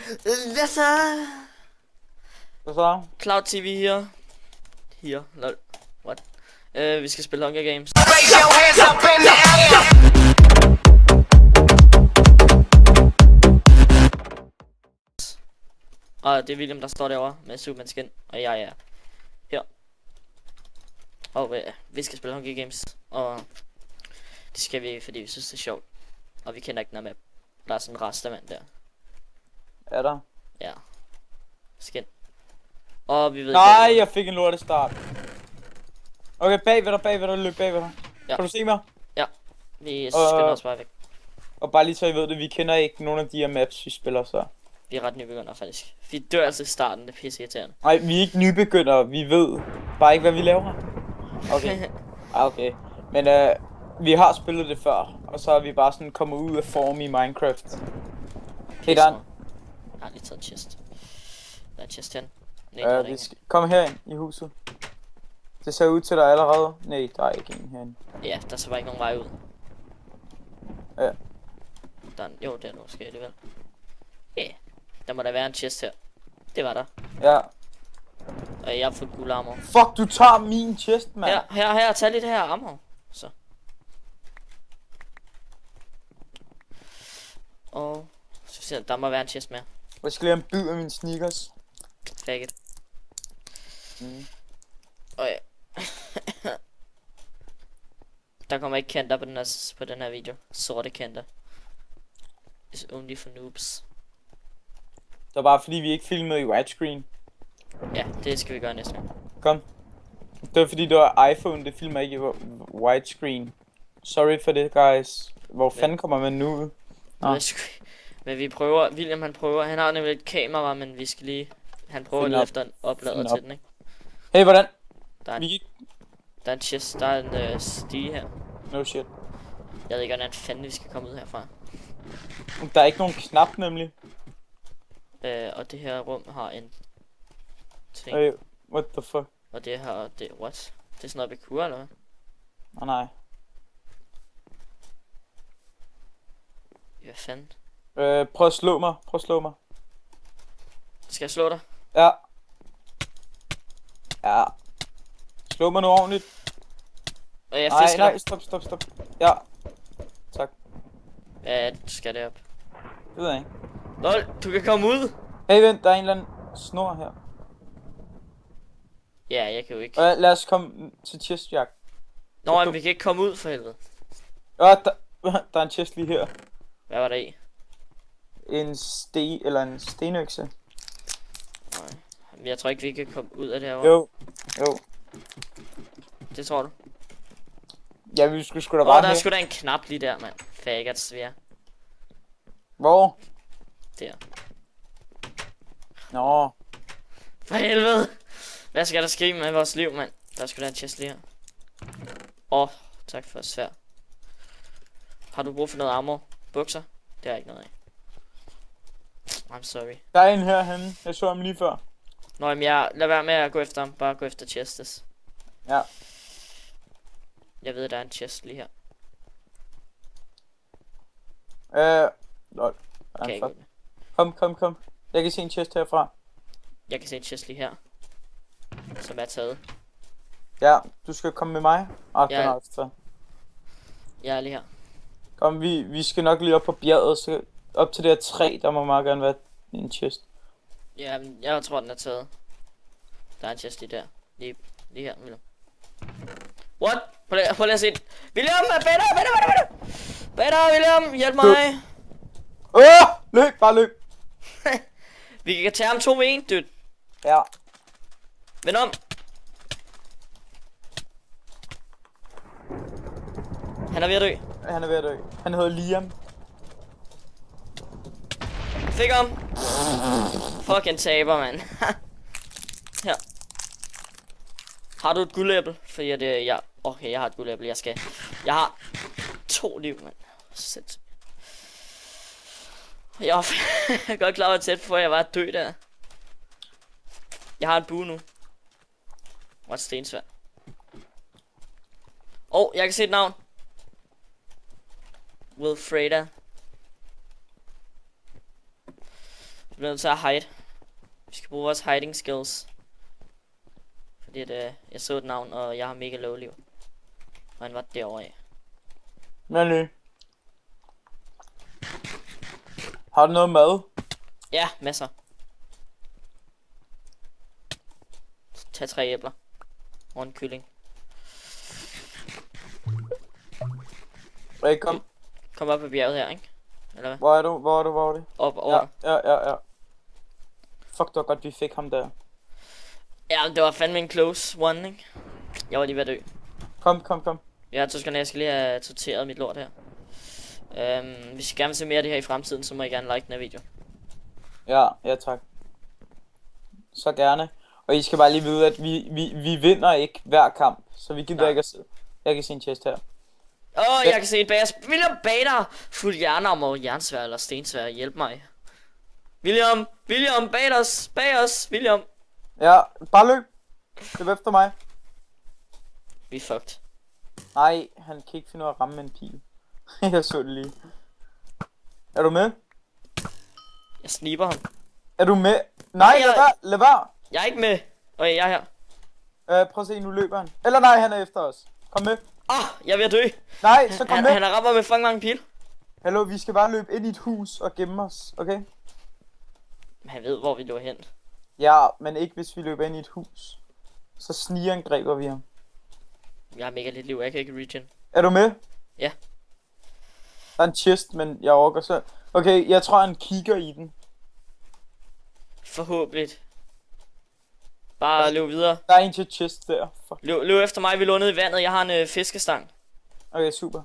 Hvad så? Hvad så? Cloud TV her. Here, lol. What? Vi skal spille Hunger Games. Raise your hands up in the air. Og det er William, der står derovre med Superman skin. Og jeg er her. Og vi skal spille Hunger Games. Og det skal vi, fordi vi synes det er sjovt. Og vi kender ikke den her map. Der er sådan en rastermand der. Er der? Ja. Skin. Og vi ved Nej, ikke, jeg fik en lortet start. Okay, bagved dig, løb bagved dig. Ja. Kan du se mig? vi skynder os bare væk. Og bare lige så I ved det, vi kender ikke nogen af de her maps, vi spiller så. Vi er ret nybegyndere faktisk. Vi dør altså i starten, det er pisse irriterende. Nej, vi er ikke nybegyndere, vi ved bare ikke, hvad vi laver. Okay. Okay. Men vi har spillet det før, og så er vi bare sådan kommet ud af form i Minecraft. Hey, Dan. Jeg har lige taget en chest. Der er en chest hen. Nej, der er Vi ikke. skal komme herind i huset. Det ser ud til der allerede. Nej, der er ikke en herinde. Ja, der er så bare ikke nogen vej ud. Ja. Der er, jo, det er der måske alligevel. Ja, yeah. Der må der være en chest her. Det var der. Ja. Og jeg har fået guld armor. Fuck, du tager min chest, mand. Her, tag lidt her armor. Så. Og så ser der må være en chest mere. Jeg skal lige have en bid af mine sneakers. Fag it. Og ja. Der kommer ikke kanter på den her video. Sorte kanter. It's only for noobs. Det var bare fordi vi ikke filmede i widescreen. Ja, det skal vi gøre næste gang. Kom. Det var fordi det var iPhone, det filmer ikke i widescreen. Sorry for det, guys. Hvor fanden kommer man nu ud? Nå. Men vi prøver, William han prøver, han har nemlig et kamera, men vi skal lige, han prøver Find lige op. efter en oplader til den, ikke? Hey, hvordan? Der er, Vi gik... der er en chest, der er en stige her. No shit. Jeg ved ikke, hvordan fanden vi skal komme ud herfra. Der er ikke nogen knap, nemlig. Og det her rum har en ting, Hey, what the fuck? og det her, what? Det er sådan noget bekur, eller hvad? Nej. Hvad fanden? Prøv at slå mig. Prøv at slå mig. Skal jeg slå dig? Ja. Ja. Slå mig nu ordentligt. Og jeg Nej, fisker nej, dig. stop. Ja. Tak. Ja, du skal det op. Det ved jeg ikke. Lol, du kan komme ud! Hey, vent, der er en eller anden snor her. Ja, jeg kan jo ikke. Lad os komme til chestjack. Nå, men vi kan ikke komme ud for helvede. Der er en chest lige her. Hvad var der i? En stenøkse. Nej. Jeg tror ikke, vi kan komme ud af det her. Jo. Det tror du? Ja, vi skulle sgu da bare Der er hen. sgu da en knap lige der, mand. Faggot svær. Hvor? Der. Nå. For helvede! Hvad skal der ske med vores liv, mand? Der er sgu da en chest lige her. Tak for svær. Har du brug for noget armor? Bukser? Det er ikke noget af. I'm sorry. Der er en herhenne. Jeg så ham lige før. Nå, men lad være med at gå efter ham. Bare gå efter chestes. Ja. Jeg ved, der er en chest lige her. Lol. Kan jeg ikke gå med. Kom. Jeg kan se en chest herfra. Jeg kan se en chest lige her. Som er taget. Ja, du skal komme med mig. Den Ja. er også taget. Jeg er lige her. Kom, vi skal nok lige op på bjerget, så op til det her træ, der må meget gerne være en chest. Ja, men jeg tror, den er taget. Der er en chest lige der. Lige her, William. What? Prøv lige at se den. William, bedre, William, hjælp mig. Løb, bare løb. Vi kan tage ham 2 ved 1, dude. Ja. Vend om. Han er ved at dø. Han er ved at dø. Han hedder Liam. Fik ham. Fucking taber, mand. Her. Har du et guldæble? Fordi jeg... Okay, jeg har et guldæble, jeg har 2 liv, mand. Sæt. Jeg er godt klar over tæt på, at jeg var død der. Jeg har en bue nu. Og et stensværd. Jeg kan se et navn. Wilfreda. bliver nødt til at hide. Vi skal bruge vores hiding skills. Fordi at, jeg så et navn, og jeg har mega low liv. Og han var derovre af. Men har du noget mad? Ja, masser. Tag 3 æbler. Og en kylling. Hey, kom. Kom op på bjerget her, ikke? Eller hvad? Hvor er du? Hvor er det? Op over. Ja. Fuck, det var godt, vi fik ham der. Ja, det var fandme en close one, ikke? Jeg var lige ved at dø. Kom. Ja, Toskerne, jeg skal lige have torteret mit lort her. Hvis I gerne vil se mere af det her i fremtiden, så må I gerne like den her video. Ja, tak. Så gerne. Og I skal bare lige vide, at vi vinder ikke hver kamp. Så vi gider Nej. ikke at se. Jeg kan se en chest her. Jeg kan se et bager. William Bader! Fuld jernarm og jernsvær eller stensvær. Hjælp mig. William, bag os, William. Ja, bare løb. Løb efter mig. Vi er fucked. Nej, han kan ikke finde ud af at ramme med en pil. Jeg så det lige. Er du med? Jeg sniber ham. Er du med? Nej, lad være. Jeg er ikke med. Okay, jeg er her. Prøv at se, nu løber han. Eller nej, han er efter os. Kom med. Jeg er ved at dø. Nej, så kom med. Han har rammer med fucking mange pil. Hallo, vi skal bare løbe ind i et hus og gemme os, okay? Han ved, hvor vi løber hen. Ja, men ikke hvis vi løber ind i et hus. Så snigeangreber vi ham. Jeg har mega lidt liv, jeg kan ikke regen. Er du med? Ja. Der er en chest, men jeg orker så. Okay, jeg tror han kigger i den. Forhåbentlig. Bare løb videre. Der er en til chest der. Fuck. Løb efter mig, vi lå nede i vandet. Jeg har en fiskestang, Okay, super.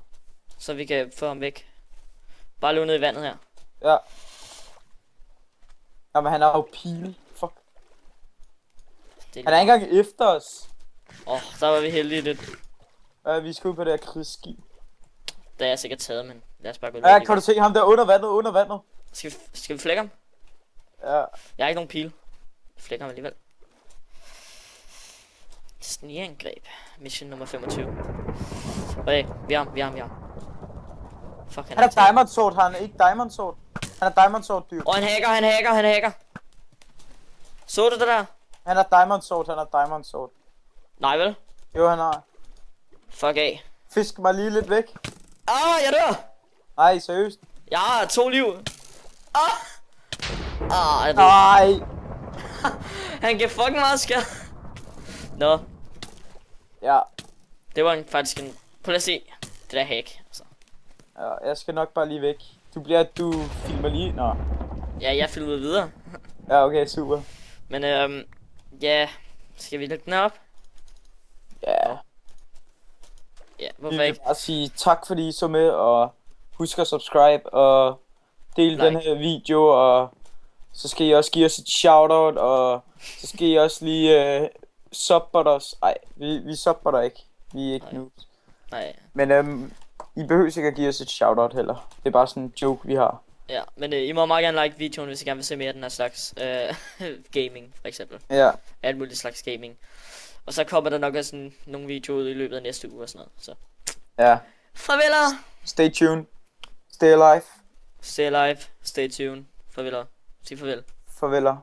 så vi kan få ham væk. Bare løb ned i vandet her. Ja. Jamen han har jo pile. Fuck. Det Han er ikke engang efter os. der var vi heldige lidt. Vi skal ud på det her krigsskib. Der er jeg sikkert taget, men lad os bare gå Ja, lidt. kan du se ham der under vandet? Skal vi flække ham? Ja. Jeg har ikke nogen pil. Vi flækker ham alligevel. Snigeangreb. Mission nummer 25. Okay, vi har ham. Fuck, Han er diamond sword, han er ikke diamond sword. Han er diamond sword dyr. Han hacker. Så du det der? Han er diamond sword. Nej vel? Jo, han har. Fuck af. Fisk mig lige lidt væk. Jeg dør! Nej, seriøst. Jeg har 2 liv. Jeg døde. Nej. Han kan fucking meget skade. Nå, Ja. det var faktisk en... Prøv at se. Det der hack. Altså. Ja, jeg skal nok bare lige væk. Du filmer lige. Nå. Ja, jeg filmede videre. Ja, okay, super. Men ja. Skal vi lægge den op? Ja. Ja, Vi hvorfor vil ikke? bare sige tak fordi I så med, og husk at subscribe og del Like. den her video, og så skal I også give os et shoutout, og så skal I også lige subbotte os. Ej, vi subbotter ikke. Vi er ikke Nej. nu. Nej. Men I behøver ikke at give os et shoutout heller. Det er bare sådan en joke, vi har. Ja, men I må meget gerne like videoen, hvis I gerne vil se mere af den her slags gaming, for eksempel. Ja. Alt muligt slags gaming. Og så kommer der nok også nogle videoer ud i løbet af næste uge og sådan noget. Så Ja. farveler! Stay tuned. Stay alive. Stay alive, stay tuned. Farveler. Sig farvel. Farveler.